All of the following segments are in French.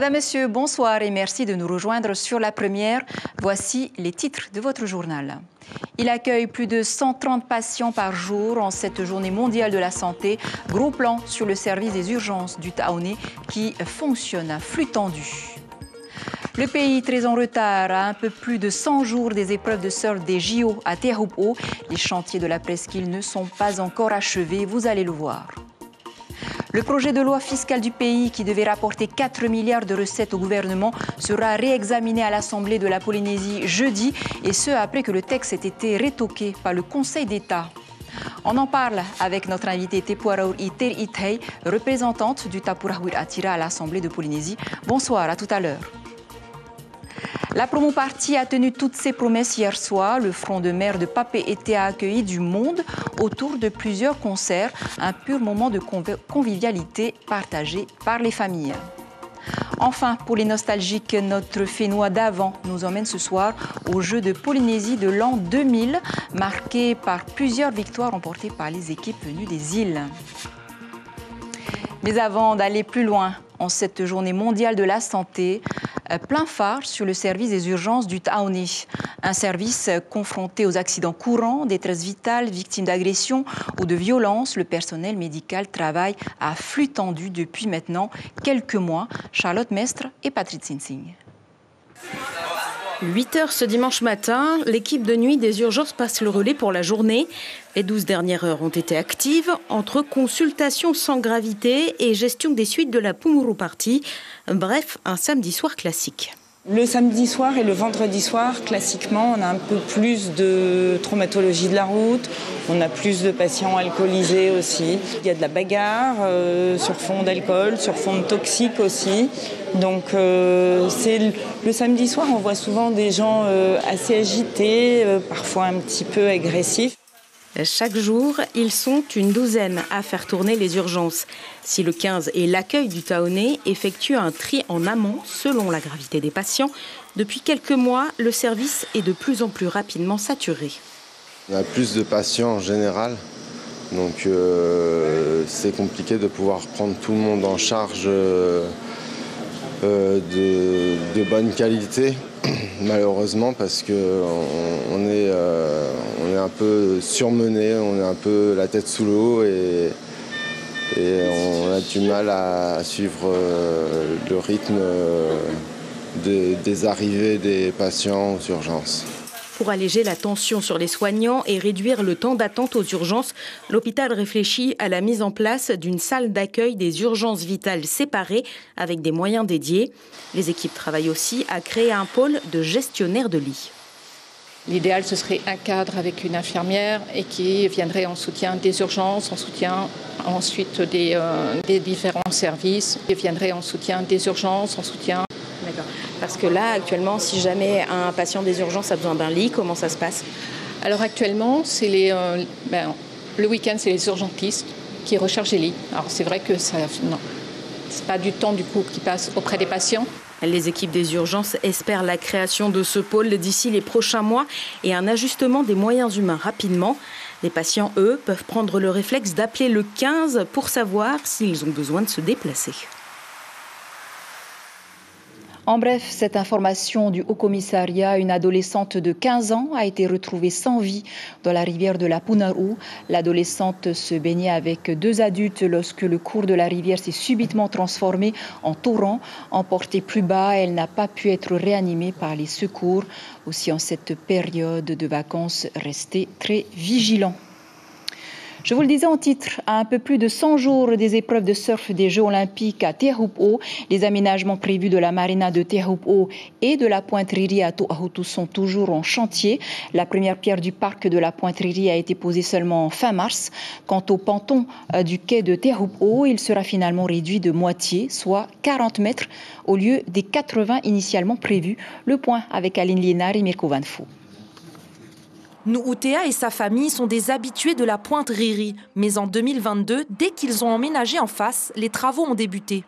Madame, Messieurs, bonsoir et merci de nous rejoindre sur la première. Voici les titres de votre journal. Il accueille plus de 130 patients par jour en cette journée mondiale de la santé. Gros plan sur le service des urgences du Taoné qui fonctionne à flux tendu. Le pays très en retard, à un peu plus de 100 jours des épreuves de surf des JO à Teahupo'o. Les chantiers de la presqu'île ne sont pas encore achevés, vous allez le voir. Le projet de loi fiscal du pays, qui devait rapporter 4 milliards de recettes au gouvernement, sera réexaminé à l'Assemblée de la Polynésie jeudi, et ce après que le texte ait été rétoqué par le Conseil d'État. On en parle avec notre invitée Tepuaraur Iter Itei, représentante du Tapurahwit Atira à l'Assemblée de Polynésie. Bonsoir, à tout à l'heure. La promo party a tenu toutes ses promesses hier soir. Le front de mer de Papeete a accueilli du monde autour de plusieurs concerts. Un pur moment de convivialité partagé par les familles. Enfin, pour les nostalgiques, notre Fénois d'avant nous emmène ce soir aux Jeux de Polynésie de l'an 2000, marqués par plusieurs victoires remportées par les équipes venues des îles. Mais avant d'aller plus loin, en cette journée mondiale de la santé, plein phare sur le service des urgences du Taoné. Un service confronté aux accidents courants, détresse vitale, victimes d'agressions ou de violences. Le personnel médical travaille à flux tendu depuis maintenant quelques mois. Charlotte Mestre et Patrick Sinsing. 8 h ce dimanche matin, l'équipe de nuit des urgences passe le relais pour la journée. Les 12 dernières heures ont été actives entre consultations sans gravité et gestion des suites de la Pumuru Party. Bref, un samedi soir classique. Le samedi soir et le vendredi soir, classiquement, on a un peu plus de traumatologie de la route, on a plus de patients alcoolisés aussi. Il y a de la bagarre sur fond d'alcool, sur fond toxique aussi. Donc c'est le samedi soir, on voit souvent des gens assez agités, parfois un petit peu agressifs. Chaque jour, ils sont une douzaine à faire tourner les urgences. Si le 15 et l'accueil du Taoné effectuent un tri en amont selon la gravité des patients, depuis quelques mois, le service est de plus en plus rapidement saturé. On a plus de patients en général, donc c'est compliqué de pouvoir prendre tout le monde en charge de bonne qualité. Malheureusement, parce qu'on est un peu surmené, on est un peu la tête sous l'eau et on a du mal à suivre le rythme des arrivées des patients aux urgences. Pour alléger la tension sur les soignants et réduire le temps d'attente aux urgences, l'hôpital réfléchit à la mise en place d'une salle d'accueil des urgences vitales séparées avec des moyens dédiés. Les équipes travaillent aussi à créer un pôle de gestionnaire de lits. L'idéal, ce serait un cadre avec une infirmière et qui viendrait en soutien des urgences, en soutien ensuite des différents services, qui viendrait en soutien des urgences, en soutien... D'accord. Parce que là, actuellement, si jamais un patient des urgences a besoin d'un lit, comment ça se passe? Alors actuellement, c'est le week-end, c'est les urgentistes qui recherchent les lits. Alors c'est vrai que c'est pas du temps du coup qui passe auprès des patients. Les équipes des urgences espèrent la création de ce pôle d'ici les prochains mois et un ajustement des moyens humains rapidement. Les patients, eux, peuvent prendre le réflexe d'appeler le 15 pour savoir s'ils ont besoin de se déplacer. En bref, cette information du Haut-Commissariat, une adolescente de 15 ans a été retrouvée sans vie dans la rivière de la Punaru. L'adolescente se baignait avec 2 adultes lorsque le cours de la rivière s'est subitement transformé en torrent. Emportée plus bas, elle n'a pas pu être réanimée par les secours. Aussi en cette période de vacances, restez très vigilants. Je vous le disais en titre, à un peu plus de 100 jours des épreuves de surf des Jeux Olympiques à Teahupo'o, les aménagements prévus de la marina de Teahupo'o et de la Pointe Riri à To'ahutu sont toujours en chantier. La première pierre du parc de la Pointe Riri a été posée seulement fin mars. Quant au ponton du quai de Teahupo'o, il sera finalement réduit de moitié, soit 40 mètres, au lieu des 80 initialement prévus. Le point avec Aline Liénard et Mirko Van Fou. Nu'utea et sa famille sont des habitués de la Pointe Riri. Mais en 2022, dès qu'ils ont emménagé en face, les travaux ont débuté.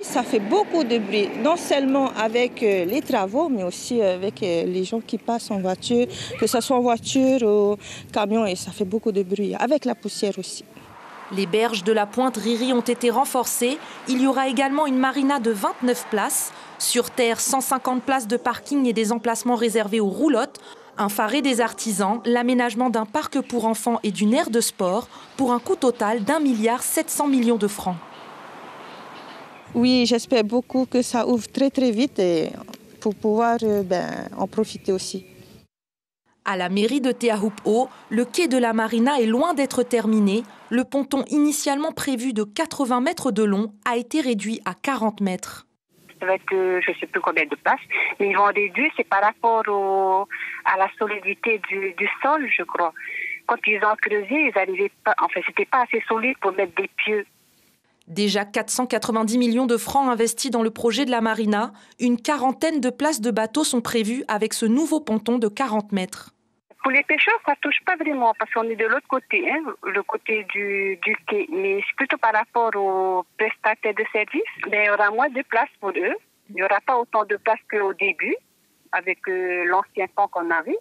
Ça fait beaucoup de bruit, non seulement avec les travaux, mais aussi avec les gens qui passent en voiture, que ce soit en voiture ou camion, et ça fait beaucoup de bruit, avec la poussière aussi. Les berges de la pointe Riri ont été renforcées. Il y aura également une marina de 29 places. Sur terre, 150 places de parking et des emplacements réservés aux roulottes. Un phare et des artisans, l'aménagement d'un parc pour enfants et d'une aire de sport pour un coût total d'1,7 milliard de francs. Oui, j'espère beaucoup que ça ouvre très très vite et pour pouvoir en profiter aussi. À la mairie de Te Ahupu'o, le quai de la marina est loin d'être terminé. Le ponton initialement prévu de 80 mètres de long a été réduit à 40 mètres. Avec je ne sais plus combien de places, mais ils vont réduire, c'est par rapport à la solidité du sol, je crois. Quand ils ont creusé, ils n'arrivaient pas, c'était pas assez solide pour mettre des pieux. Déjà 490 millions de francs investis dans le projet de la marina. Une quarantaine de places de bateaux sont prévues avec ce nouveau ponton de 40 mètres. Pour les pêcheurs, ça ne touche pas vraiment parce qu'on est de l'autre côté, le côté du quai. Mais c'est plutôt par rapport aux prestataires de services. Il y aura moins de place pour eux. Il n'y aura pas autant de place qu'au début avec l'ancien pont qu'on avait.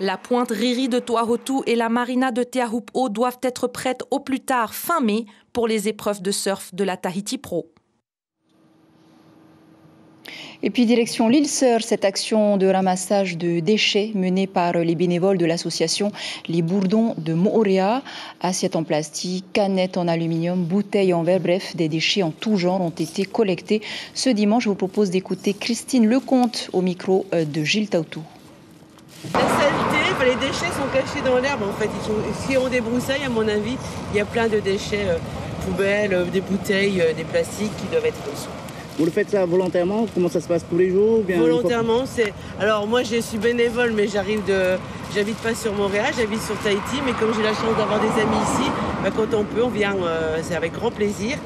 La pointe Riri de Toahotu et la marina de Te Ahupu'o doivent être prêtes au plus tard fin mai pour les épreuves de surf de la Tahiti Pro. Et puis direction l'île Sœur, cette action de ramassage de déchets menée par les bénévoles de l'association Les Bourdons de Moorea. Assiettes en plastique, canettes en aluminium, bouteilles en verre, bref, des déchets en tout genre ont été collectés. Ce dimanche, je vous propose d'écouter Christine Lecomte au micro de Gilles Taoutou. La saleté, les déchets sont cachés dans l'herbe en fait. Si on débroussaille, à mon avis, il y a plein de déchets, poubelles, des bouteilles, des plastiques qui doivent être dessous. Vous le faites ça volontairement? Comment ça se passe tous les jours? Bien volontairement, c'est... Alors moi je suis bénévole mais j'habite pas sur Montréal, j'habite sur Tahiti, mais comme j'ai la chance d'avoir des amis ici, quand on peut, on vient, c'est avec grand plaisir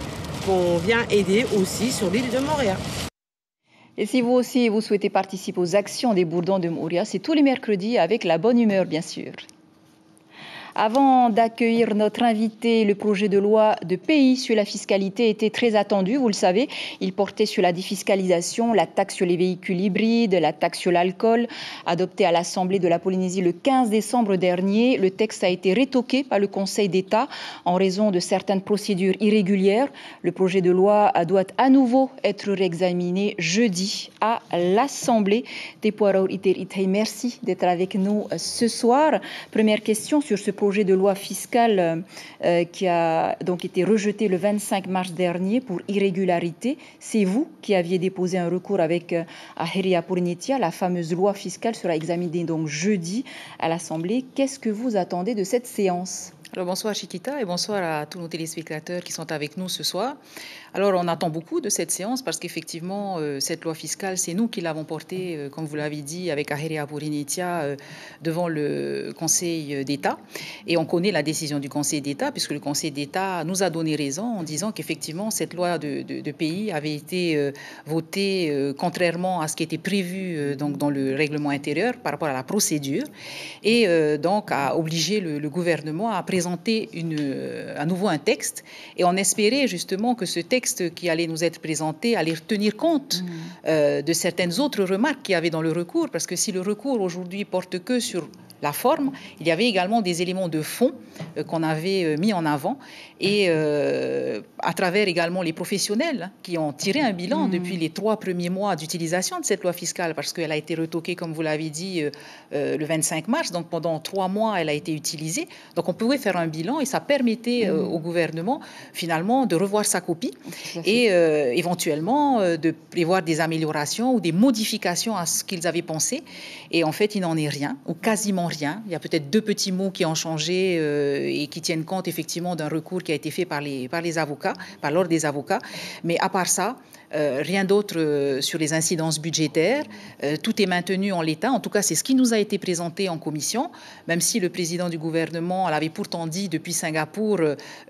qu'on vient aider aussi sur l'île de Moorea. Et si vous aussi vous souhaitez participer aux actions des Bourdons de Moorea, c'est tous les mercredis avec la bonne humeur bien sûr. Avant d'accueillir notre invité, le projet de loi de pays sur la fiscalité était très attendu, vous le savez. Il portait sur la défiscalisation, la taxe sur les véhicules hybrides, la taxe sur l'alcool. Adopté à l'Assemblée de la Polynésie le 15 décembre dernier, le texte a été rétoqué par le Conseil d'État en raison de certaines procédures irrégulières. Le projet de loi doit à nouveau être réexaminé jeudi à l'Assemblée. Merci d'être avec nous ce soir. Première question sur ce projet de loi fiscale qui a donc été rejeté le 25 mars dernier pour irrégularité. C'est vous qui aviez déposé un recours avec Aheria Purinitia. La fameuse loi fiscale sera examinée donc jeudi à l'Assemblée. Qu'est-ce que vous attendez de cette séance? Alors bonsoir Chiquita et bonsoir à tous nos téléspectateurs qui sont avec nous ce soir. Alors on attend beaucoup de cette séance parce qu'effectivement cette loi fiscale, c'est nous qui l'avons portée, comme vous l'avez dit, avec Aheria Purinitia devant le Conseil d'État. Et on connaît la décision du Conseil d'État puisque le Conseil d'État nous a donné raison en disant qu'effectivement cette loi de pays avait été votée contrairement à ce qui était prévu donc dans le règlement intérieur par rapport à la procédure et donc a obligé le gouvernement à présenter à nouveau un texte et on espérait justement que ce texte qui allait nous être présenté allait tenir compte de certaines autres remarques qu'il y avait dans le recours parce que si le recours aujourd'hui porte que sur la forme, il y avait également des éléments de fond qu'on avait mis en avant et à travers également les professionnels qui ont tiré un bilan depuis les 3 premiers mois d'utilisation de cette loi fiscale parce qu'elle a été retoquée, comme vous l'avez dit, le 25 mars. Donc pendant 3 mois, elle a été utilisée. Donc on pouvait faire un bilan et ça permettait au gouvernement finalement de revoir sa copie et éventuellement de prévoir des améliorations ou des modifications à ce qu'ils avaient pensé. Et en fait, il n'en est rien ou quasiment rien. Il y a peut-être 2 petits mots qui ont changé et qui tiennent compte effectivement d'un recours qui a été fait par les avocats, par l'ordre des avocats. Mais à part ça, rien d'autre sur les incidences budgétaires. Tout est maintenu en l'état. En tout cas, c'est ce qui nous a été présenté en commission, même si le président du gouvernement l'avait pourtant dit depuis Singapour,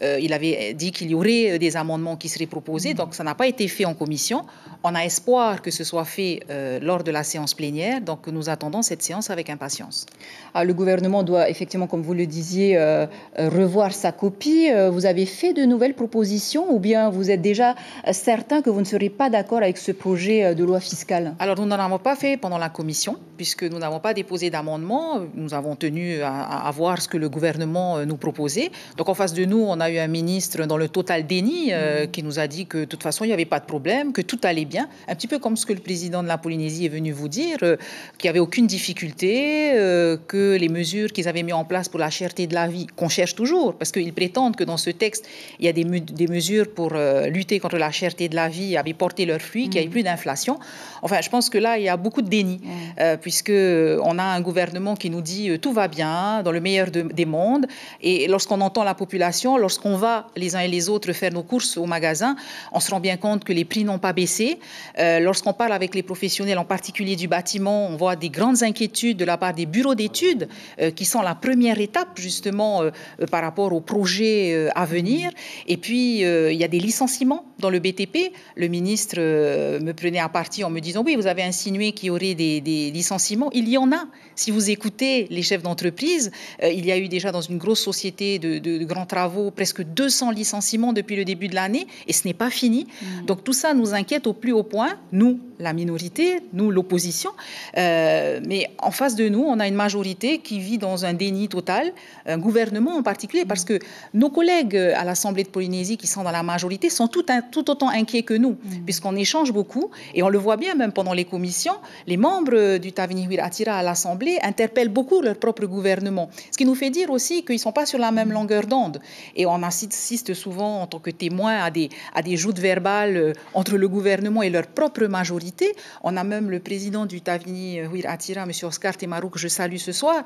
il avait dit qu'il y aurait des amendements qui seraient proposés. Donc, ça n'a pas été fait en commission. On a espoir que ce soit fait lors de la séance plénière. Donc, nous attendons cette séance avec impatience. Le gouvernement doit effectivement, comme vous le disiez, revoir sa copie. Vous avez fait de nouvelles propositions ou bien vous êtes déjà certain que vous ne serez pas d'accord avec ce projet de loi fiscale? Alors, nous n'en avons pas fait pendant la commission, puisque nous n'avons pas déposé d'amendement. Nous avons tenu à voir ce que le gouvernement nous proposait. Donc, en face de nous, on a eu un ministre dans le total déni qui nous a dit que, de toute façon, il n'y avait pas de problème, que tout allait bien. Un petit peu comme ce que le président de la Polynésie est venu vous dire, qu'il n'y avait aucune difficulté, que les mesures qu'ils avaient mises en place pour la cherté de la vie, qu'on cherche toujours, parce qu'ils prétendent que dans ce texte, il y a des mesures pour lutter contre la cherté de la vie, avaient porté leurs fruits, qu'il n'y ait plus d'inflation. Enfin, je pense que là, il y a beaucoup de déni, puisqu'on a un gouvernement qui nous dit tout va bien, dans le meilleur des mondes. Et lorsqu'on entend la population, lorsqu'on va les uns et les autres faire nos courses au magasin, on se rend bien compte que les prix n'ont pas baissé. Lorsqu'on parle avec les professionnels, en particulier du bâtiment, on voit des grandes inquiétudes de la part des bureaux d'études qui sont la première étape, justement, par rapport aux projets à venir. Et puis, il y a des licenciements dans le BTP. Le ministre me prenait à partie en me disant « Oui, vous avez insinué qu'il y aurait des licenciements. » Il y en a. Si vous écoutez les chefs d'entreprise, il y a eu déjà dans une grosse société de grands travaux presque 200 licenciements depuis le début de l'année et ce n'est pas fini. Donc tout ça nous inquiète au plus haut point, nous, la minorité, nous, l'opposition. Mais en face de nous, on a une majorité qui vit dans un déni total, un gouvernement en particulier, parce que nos collègues à l'Assemblée de Polynésie qui sont dans la majorité sont tout autant inquiets que nous, puisqu'on échange beaucoup et on le voit bien même pendant les commissions, les membres du Tavini Huiraatira à l'Assemblée interpellent beaucoup leur propre gouvernement. Ce qui nous fait dire aussi qu'ils ne sont pas sur la même longueur d'onde. Et on assiste souvent en tant que témoin à des joutes verbales entre le gouvernement et leur propre majorité. On a même le président du Tavini Huiraatira, M. Oscar Temaru, que je salue ce soir,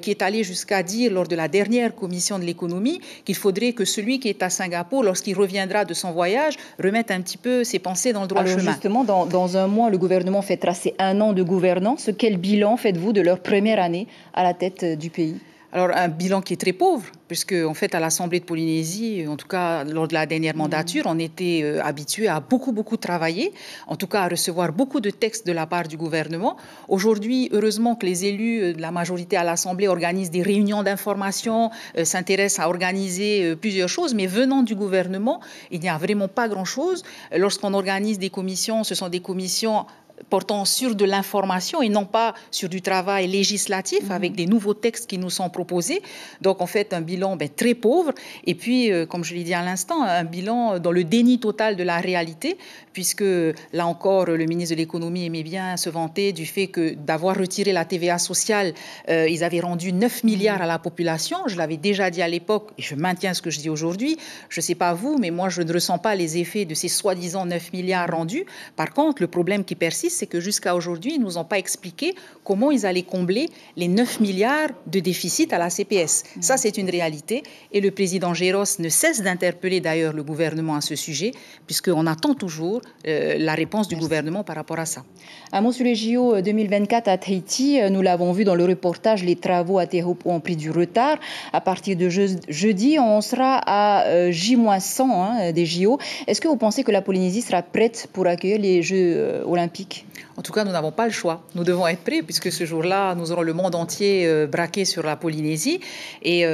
qui est allé jusqu'à dire lors de la dernière commission de l'économie qu'il faudrait que celui qui est à Singapour, lorsqu'il reviendra de son voyage, remette un petit peu ses pensées dans le droit chemin. Justement, dans un mois, le gouvernement fêtera ses 1 an de gouvernance. Quel bilan faites-vous de leur première année à la tête du pays? Alors, un bilan qui est très pauvre, puisque, en fait, à l'Assemblée de Polynésie, en tout cas, lors de la dernière mandature, on était habitué à beaucoup travailler, en tout cas à recevoir beaucoup de textes de la part du gouvernement. Aujourd'hui, heureusement que les élus de la majorité à l'Assemblée organisent des réunions d'information, s'intéressent à organiser plusieurs choses, mais venant du gouvernement, il n'y a vraiment pas grand-chose. Lorsqu'on organise des commissions, ce sont des commissions portant sur de l'information et non pas sur du travail législatif avec des nouveaux textes qui nous sont proposés. Donc, en fait, un bilan très pauvre. Et puis, comme je l'ai dit à l'instant, un bilan dans le déni total de la réalité, puisque, là encore, le ministre de l'Économie aimait bien se vanter du fait que d'avoir retiré la TVA sociale, ils avaient rendu 9 milliards à la population. Je l'avais déjà dit à l'époque, et je maintiens ce que je dis aujourd'hui. Je ne sais pas vous, mais moi, je ne ressens pas les effets de ces soi-disant 9 milliards rendus. Par contre, le problème qui persiste, c'est que jusqu'à aujourd'hui, ils ne nous ont pas expliqué comment ils allaient combler les 9 milliards de déficit à la CPS. Ça, c'est une réalité. Et le président Géros ne cesse d'interpeller d'ailleurs le gouvernement à ce sujet, puisqu'on attend toujours la réponse du gouvernement par rapport à ça. Un mot sur les JO 2024 à Tahiti. Nous l'avons vu dans le reportage, les travaux à Teahupo'o ont pris du retard. À partir de jeudi, on sera à J-100 des JO. Est-ce que vous pensez que la Polynésie sera prête pour accueillir les Jeux olympiques? En tout cas, nous n'avons pas le choix. Nous devons être prêts puisque ce jour-là, nous aurons le monde entier braqué sur la Polynésie. Et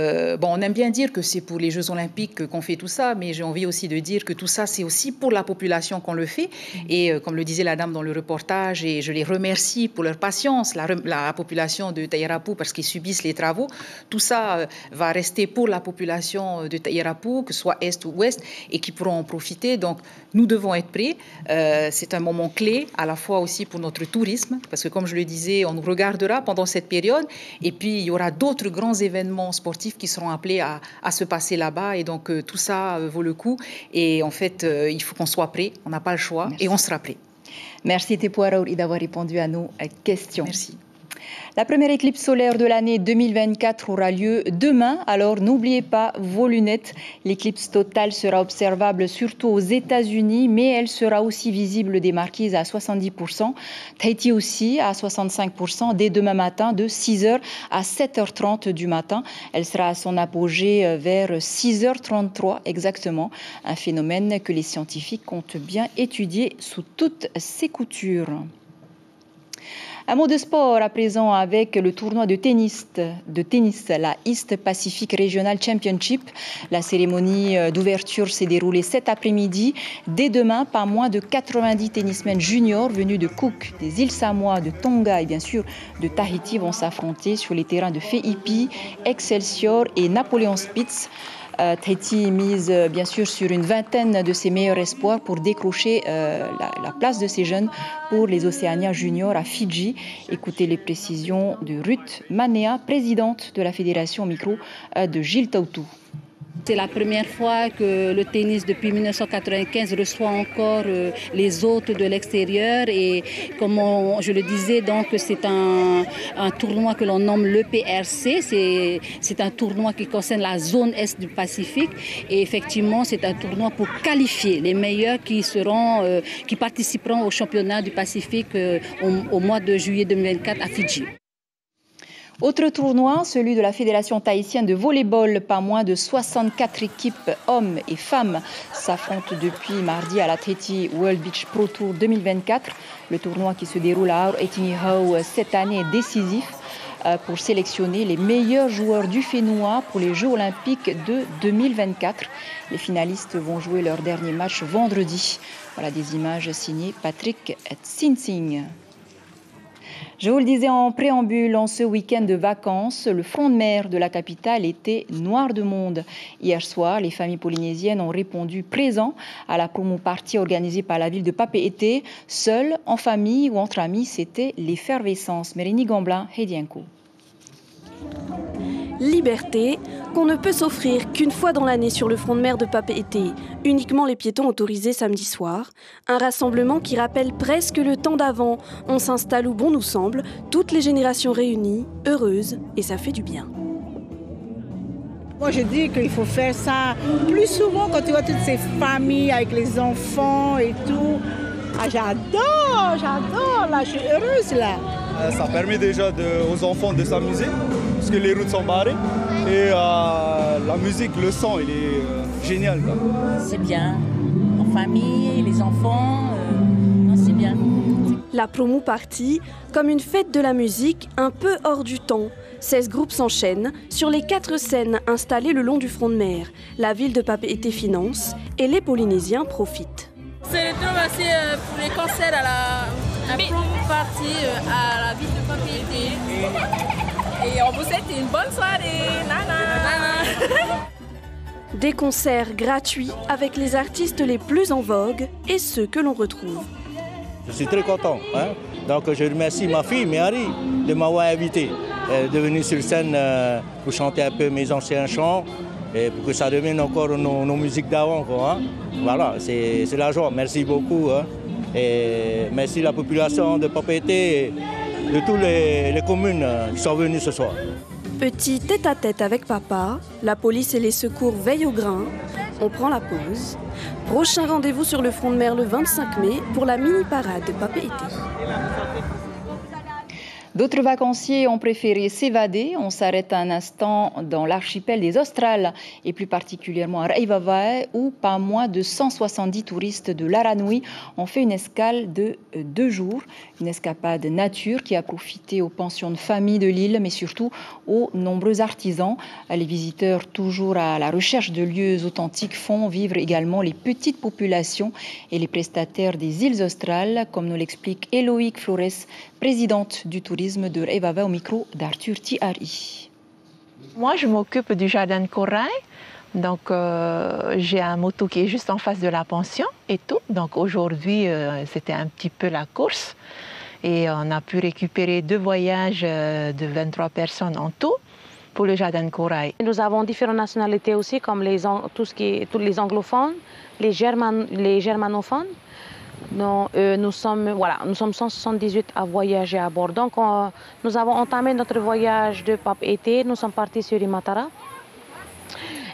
on aime bien dire que c'est pour les Jeux Olympiques qu'on fait tout ça, mais j'ai envie aussi de dire que tout ça, c'est aussi pour la population qu'on le fait. Et comme le disait la dame dans le reportage, et je les remercie pour leur patience, la population de Tairapou, parce qu'ils subissent les travaux, tout ça va rester pour la population de Tairapou, que ce soit Est ou Ouest, et qui pourront en profiter. Donc, nous devons être prêts. C'est un moment clé, à la fois aussi pour notre tourisme, parce que comme je le disais, on nous regardera pendant cette période, et puis il y aura d'autres grands événements sportifs qui seront appelés à se passer là-bas, et donc tout ça vaut le coup, et en fait, il faut qu'on soit prêt, on n'a pas le choix. Merci. Et on sera prêt. Merci Tepu'a Raouri d'avoir répondu à nos questions. Merci. La première éclipse solaire de l'année 2024 aura lieu demain, alors n'oubliez pas vos lunettes. L'éclipse totale sera observable surtout aux États-Unis, mais elle sera aussi visible des Marquises à 70%, Tahiti aussi à 65% dès demain matin de 6h à 7h30 du matin. Elle sera à son apogée vers 6h33 exactement, un phénomène que les scientifiques comptent bien étudier sous toutes ses coutures. Un mot de sport à présent avec le tournoi de tennis, la East Pacific Regional Championship. La cérémonie d'ouverture s'est déroulée cet après-midi. Dès demain, pas moins de 90 tennismen juniors venus de Cook, des îles Samoa, de Tonga et bien sûr de Tahiti vont s'affronter sur les terrains de Feipi, Excelsior et Napoleon Spitz. Tahiti mise bien sûr sur une vingtaine de ses meilleurs espoirs pour décrocher la place de ces jeunes pour les Océaniens juniors à Fidji. Écoutez les précisions de Ruth Manea, présidente de la fédération au micro de Gilles Tautou. C'est la première fois que le tennis depuis 1995 reçoit encore les hôtes de l'extérieur et comme je le disais, donc c'est un tournoi que l'on nomme l'EPRC. C'est un tournoi qui concerne la zone Est du Pacifique et effectivement c'est un tournoi pour qualifier les meilleurs qui participeront au championnat du Pacifique au mois de juillet 2024 à Fidji. Autre tournoi, celui de la Fédération tahitienne de volleyball. Pas moins de 64 équipes, hommes et femmes, s'affrontent depuis mardi à la Tahiti World Beach Pro Tour 2024. Le tournoi qui se déroule à Aotearoa cette année est décisif pour sélectionner les meilleurs joueurs du Fénois pour les Jeux olympiques de 2024. Les finalistes vont jouer leur dernier match vendredi. Voilà des images signées Patrick Tsinsing. Je vous le disais en préambule, en ce week-end de vacances, le front de mer de la capitale était noir de monde. Hier soir, les familles polynésiennes ont répondu présent à la promo party organisée par la ville de Papeete. Seuls, en famille ou entre amis, c'était l'effervescence. Mérini Gamblin, Hedienko. Liberté qu'on ne peut s'offrir qu'une fois dans l'année sur le front de mer de Papeete. Uniquement les piétons autorisés samedi soir. Un rassemblement qui rappelle presque le temps d'avant. On s'installe où bon nous semble, toutes les générations réunies, heureuses, et ça fait du bien. Moi je dis qu'il faut faire ça plus souvent quand tu vois toutes ces familles avec les enfants et tout. Ah, j'adore, là je suis heureuse là. Ça permet déjà aux enfants de s'amuser, parce que les routes sont barrées. Et la musique, le son, il est génial. C'est bien, en famille, les enfants, c'est bien. La promo party, comme une fête de la musique un peu hors du temps. 16 groupes s'enchaînent sur les 4 scènes installées le long du front de mer. La ville de Papeete finance et les Polynésiens profitent. C'est aussi pour les concerts à la promo party à la ville de Papeete. Et on vous souhaite une bonne soirée. Nana. Des concerts gratuits avec les artistes les plus en vogue et ceux que l'on retrouve. Je suis très content. Donc je remercie ma fille, Méhari, de m'avoir invité, de venir sur scène pour chanter un peu mes anciens chants et pour que ça devienne encore nos musiques d'avant. Voilà, c'est la joie. Merci beaucoup. Et merci la population de Papeete et de toutes les communes qui sont venues ce soir. Petit tête-à-tête avec papa, la police et les secours veillent au grain. On prend la pause. Prochain rendez-vous sur le front de mer le 25 mai pour la mini-parade de Papeete. D'autres vacanciers ont préféré s'évader. On s'arrête un instant dans l'archipel des Australes et plus particulièrement à Raivavae où pas moins de 170 touristes de Laranui ont fait une escale de 2 jours. Une escapade nature qui a profité aux pensions de famille de l'île mais surtout aux nombreux artisans. Les visiteurs toujours à la recherche de lieux authentiques font vivre également les petites populations et les prestataires des îles australes comme nous l'explique Éloïque Flores, présidente du tourisme de Raivavae au micro d'Arthur Thierry. Moi, je m'occupe du jardin de corail. Donc, j'ai un moto qui est juste en face de la pension et tout. Donc, aujourd'hui, c'était un petit peu la course. Et on a pu récupérer 2 voyages de 23 personnes en tout pour le jardin de corail. Nous avons différentes nationalités aussi, comme tous les anglophones, les germanophones. Donc, nous sommes 178 à voyager à bord. Donc, nous avons entamé notre voyage de Papeete. Nous sommes partis sur Imatara.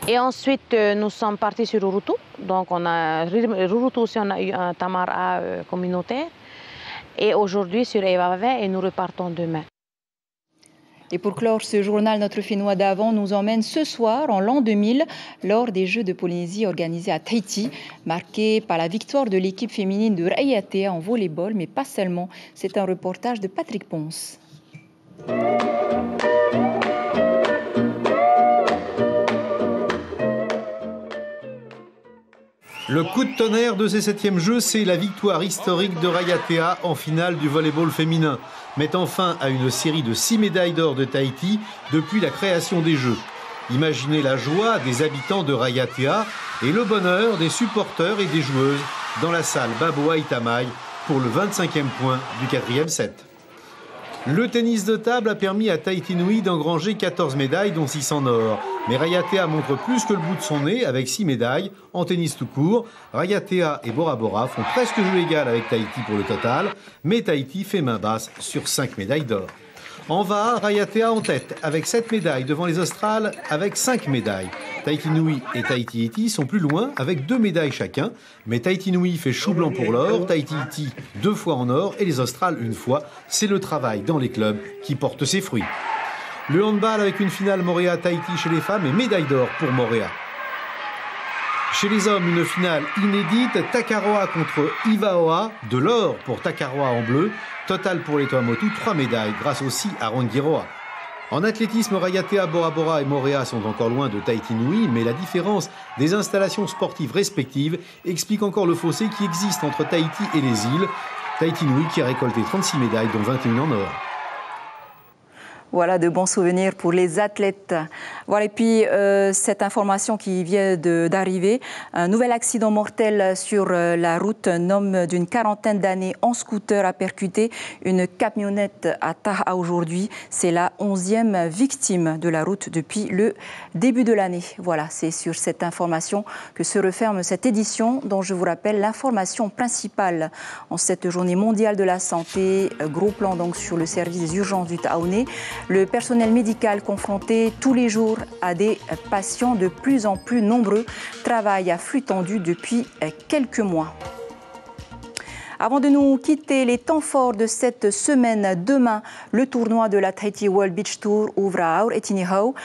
Et ensuite, nous sommes partis sur Urutu. Donc, Urutu aussi, on a eu un tamara communautaire. Et aujourd'hui, sur Raivavae, et nous repartons demain. Et pour clore ce journal, notre Finnois d'avant nous emmène ce soir en l'an 2000 lors des Jeux de Polynésie organisés à Tahiti, marqués par la victoire de l'équipe féminine de Raiatea en volleyball, mais pas seulement. C'est un reportage de Patrick Ponce. Le coup de tonnerre de ces 7e Jeux, c'est la victoire historique de Raiatea en finale du volleyball féminin, mettant fin à une série de 6 médailles d'or de Tahiti depuis la création des Jeux. Imaginez la joie des habitants de Raiatea et le bonheur des supporters et des joueuses dans la salle Baboa Itamai pour le 25e point du 4e set. Le tennis de table a permis à Tahiti Nui d'engranger 14 médailles, dont 6 en or. Mais Raiatea montre plus que le bout de son nez avec 6 médailles en tennis tout court. Raiatea et Bora Bora font presque jeu égal avec Tahiti pour le total, mais Tahiti fait main basse sur 5 médailles d'or. En VAR, Raiatea en tête avec 7 médailles devant les Australes avec 5 médailles. Tahiti Nui et Tahiti Iti sont plus loin avec 2 médailles chacun, mais Tahiti Nui fait chou blanc pour l'or, Tahiti Iti 2 fois en or et les Australes 1 fois. C'est le travail dans les clubs qui porte ses fruits. Le handball avec une finale Moréa-Tahiti chez les femmes et médaille d'or pour Moréa. Chez les hommes, une finale inédite, Takaroa contre Ivaoa, de l'or pour Takaroa en bleu. Total pour les Tuamotu, 3 médailles grâce aussi à Rangiroa. En athlétisme, Raiatea, Bora Bora et Moréa sont encore loin de Tahiti Nui, mais la différence des installations sportives respectives explique encore le fossé qui existe entre Tahiti et les îles. Tahiti Nui qui a récolté 36 médailles, dont 21 en or. Voilà de bons souvenirs pour les athlètes. Voilà, et puis cette information qui vient d'arriver, un nouvel accident mortel sur la route. Un homme d'une quarantaine d'années en scooter a percuté une camionnette à Taha aujourd'hui. C'est la 11e victime de la route depuis le début de l'année. Voilà, c'est sur cette information que se referme cette édition dont je vous rappelle l'information principale en cette journée mondiale de la santé. Gros plan donc sur le service des urgences du Taoné. Le personnel médical confronté tous les jours à des patients de plus en plus nombreux travaille à flux tendu depuis quelques mois. Avant de nous quitter, les temps forts de cette semaine, demain, le tournoi de la Tahiti World Beach Tour ouvre à Aur Etinihau.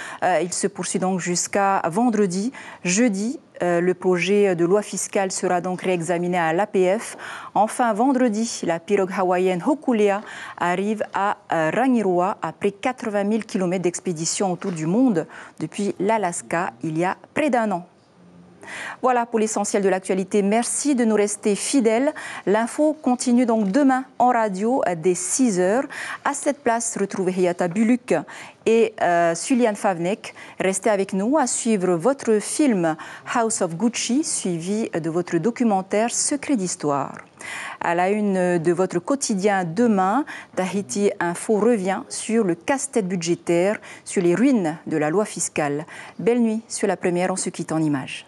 Il se poursuit donc jusqu'à vendredi. Jeudi, le projet de loi fiscale sera donc réexaminé à l'APF. Enfin, vendredi, la pirogue hawaïenne Hokulea arrive à Rangiroa après 80 000 km d'expédition autour du monde depuis l'Alaska il y a près d'un an. Voilà pour l'essentiel de l'actualité. Merci de nous rester fidèles. L'info continue donc demain en radio dès 6h. À cette place, retrouvez Hiata Buluk et Sulian Favnek. Restez avec nous à suivre votre film House of Gucci, suivi de votre documentaire Secret d'Histoire. À la une de votre quotidien demain, Tahiti Info revient sur le casse-tête budgétaire, sur les ruines de la loi fiscale. Belle nuit sur la première, on se quitte en images.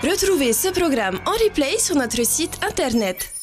Retrouvez ce programme en replay sur notre site internet.